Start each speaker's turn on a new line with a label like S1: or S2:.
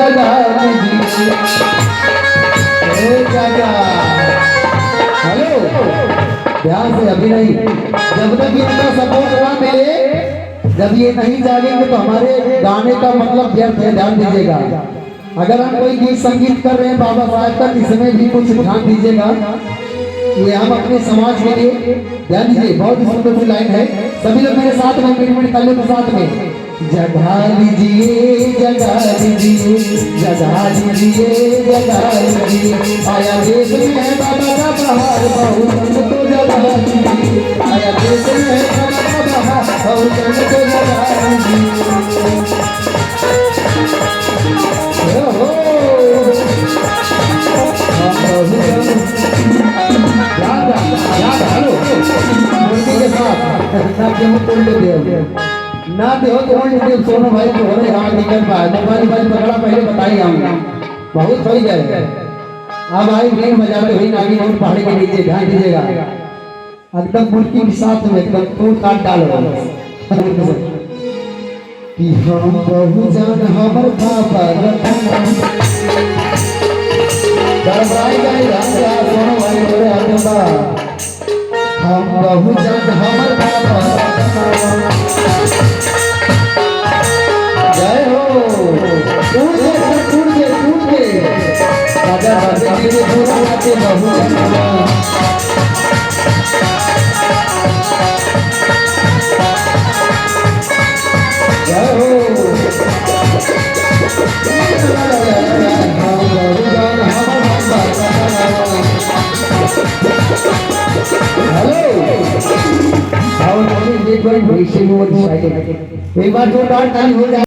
S1: जगा दीजिए। हेलो, ध्यान से अभी नहीं, जब तक इनका सपोर्ट ना मिले, जब ये नहीं जागेंगे तो हमारे गाने का मतलब व्यर्थ है। ध्यान दीजिएगा, अगर हम कोई गीत संगीत कर रहे हैं बाबा साहब का, इसमें भी कुछ ध्यान दीजिएगा। ये हम अपने समाज के लिए, ध्यान दीजिए, बहुत ही सुंदर सी लाइन है। सभी लोग मेरे साथ में मिनट तालियों के साथ में, जगा लीजिए जगा लीजिए जगा लीजिए जगा लीजिए, आया देश में है बाबा का बहार, बहुजन को जगा लीजिए। आया देश में है बाबा का बहार, बहुजन को जगा लीजिए। ना देहो तो सोनू भाई को हो रहे हाँ निकल पाए मोबाइल भाई पकड़ा पहले बताई हम बहुत हो जाएगा। अब आई मेन बजाते हुई नागी नोट पहाड़ी के नीचे, ध्यान दीजिएगा, एकदम मुर्गी के साथ में एकदम तोड़ काट डालो कि हम बहुजन हमर बाबा गड़बड़ाई गई राजा सोनू भाई बोले आजम्बा, हम बहुजन हमर बाबा। जय हो, टूट के राजा राजा जी ने पूरा आते बहुजन जय हो। हेलो, एक बार जोरदार ताली हो जाए।